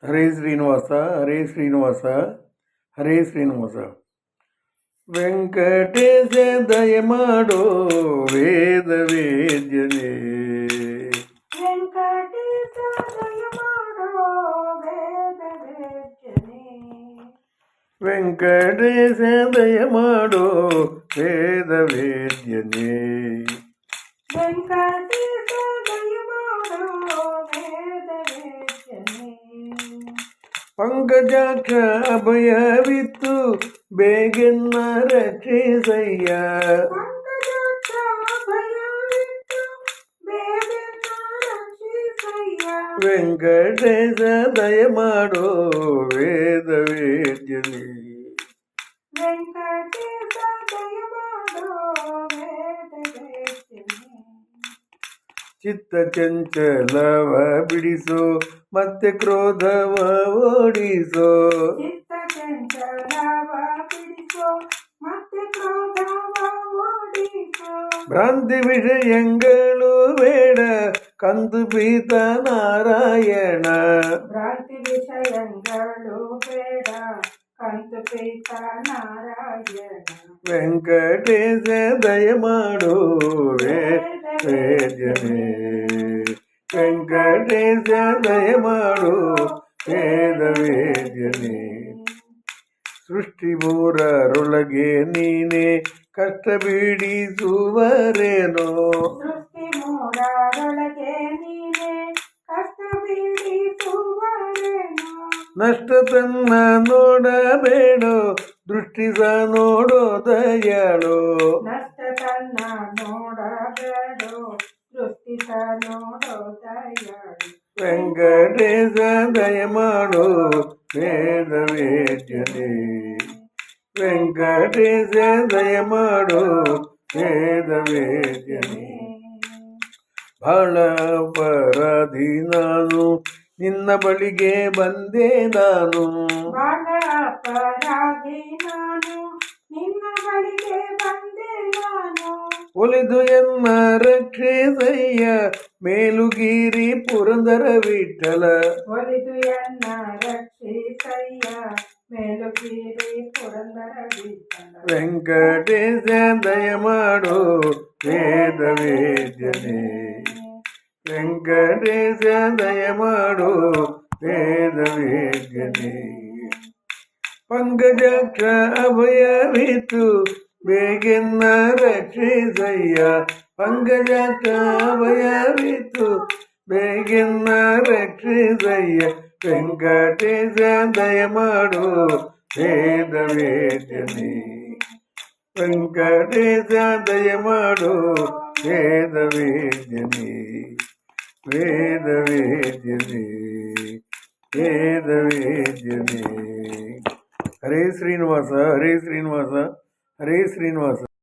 ಹರೇ ಶ್ರೀನಿವಾಸ, ಹರೇ ಶ್ರೀನಿವಾಸ, ಹರೇ ಶ್ರೀನಿವಾಸ. ವೆಂಕಟೇಶ ದಯಮಾಡೋ ವೇದ ವೇದ್ಯನೇ, ವೆಂಕಟೇಶ ದಯಮಾಡೋ ವೇದ ವೇದ್ಯನೇ, ವೆಂಕಟೇಶ ದಯಮಾಡೋ ವೇದ ವೇದ್ಯನೇ, ವೆಂಕಟೇಶ ದಯಮಾಡೋ ವೇದ ವೇದ್ಯನೇ. ಪಂಕಜಾಕ್ಷ ಅಭಯವಿತ್ತು ಬೇಗೆನ್ನ ರಕ್ಷಿಸಯ್ಯ, ಪಂಕಜಾಕ್ಷ ಅಭಯವಿತ್ತು ಬೇಗೆನ್ನ ರಕ್ಷಿಸಯ್ಯ, ವೆಂಕಟೇಶ ದಯಮಾಡೋ ವೇದ ವೇದ್ಯನೇ, ವೆಂಕಟೇಶ ದಯಮಾಡೋ ವೇದ ವೇದ್ಯನೇ. ಚಿತ್ತ ಚಂಚಲವ ಬಿಡಿಸೋ ಮತ್ತೆ ಕ್ರೋಧವ ಓಡಿಸೋ, ಚಿತ್ತ ಚಂಚಲವ ಬಿಡಿಸೋ ಮತ್ತೆ ಕ್ರೋಧವ ಓಡಿಸೋ, ಭ್ರಾಂತಿ ವಿಷಯಗಳು ಬೇಡ ಕಂದು ಪೀತ ನಾರಾಯಣ, ಭ್ರಾಂತಿ ವಿಷಯಗಳು ಬೇಡ ಕಂತು ಪೀತ ನಾರಾಯಣ, ವೆಂಕಟೇಶ ದಯಮಾಡೋ ವೇದ್ಯನೇ, ವೆಂಕಟೇಶ ದಯಮಾಡೋ ವೇದ ವೇದ್ಯನೇ. ಸೃಷ್ಟಿ ಮೂರರೊಳಗೆ ನೀನೆ ಕಷ್ಟ ಬಿಡಿಸುವರೇನೋ, ಸೃಷ್ಟಿ ಮೂರರೊಳಗೆ ನೀನೆ ಕಷ್ಟ ಬಿಡಿಸುವರೇನೋ, ನಷ್ಟ ತನ್ನ ನೋಡಬೇಡೋ ದೃಷ್ಟಿ ಸ ನೋಡೋ ದಯಾಳೋ, ನಷ್ಟ ತನ್ನ ನೋಡಬೇಡೋ ದೃಷ್ಟಿ ಸ ನೋಡೋ ದಯಾಳು, ವೆಂಕಟೇಶ ದಯಮಾಡೋ ವೇದ ವೇದ್ಯನೇ, ವೆಂಕಟೇಶ ದಯಮಾಡೋ ವೇದ ವೇದ್ಯನೇ. ಬಹಳ ಅಪರಾಧಿ ನಾನು ನಿನ್ನ ಬಳಿಗೆ ಬಂದೆ ನಾನು, ಬಹಳ ಅಪರಾಧಿ ನಾನು ನಿನ್ನ ಬಳಿಗೆ ಬಂದೆ ನಾನು, ಒಲಿದು ಎನ್ನ ರಕ್ಷಿಸಯ್ಯ ಮೇಲುಗಿರಿ ಪುರಂದರ ವಿಠಲ, ಒಲಿದು ಎನ್ನ ರಕ್ಷಿಸಯ್ಯ ಮೇಲುಗಿರಿ ಪುರಂದರ ವಿಠಲ, ವೆಂಕಟೇಶ ದಯಮಾಡೋ ವೇದ ವೇದ್ಯನೇ, ವೆಂಕಟೇಶ ದಯಮಾಡೋ ವೇದ ವೇದ್ಯನೇ. ಪಂಕಜಾಕ್ಷ ಅಭಯವಿತ್ತು ಬೇಗೆನ್ನ ರಕ್ಷಿಸಯ್ಯ, ಪಂಕಜಾಕ್ಷ ಅಭಯವಿತ್ತು ಬೇಗೆನ್ನ ರಕ್ಷಿಸಯ್ಯ, ವೆಂಕಟೇಶ ದಯಮಾಡೋ ವೇದ ವೇದ್ಯನೇ, ವೆಂಕಟೇಶ ದಯಮಾಡೋ ವೇದ ವೇದ್ಯನೇ, ವೇದ ವೇದ್ಯನೇ, ವೇದ ವೇದ್ಯನೇ. ಹರೇ ಶ್ರೀನಿವಾಸ, ಹರೇ ಶ್ರೀನಿವಾಸ, ಹರೇ ಶ್ರೀನಿವಾಸ.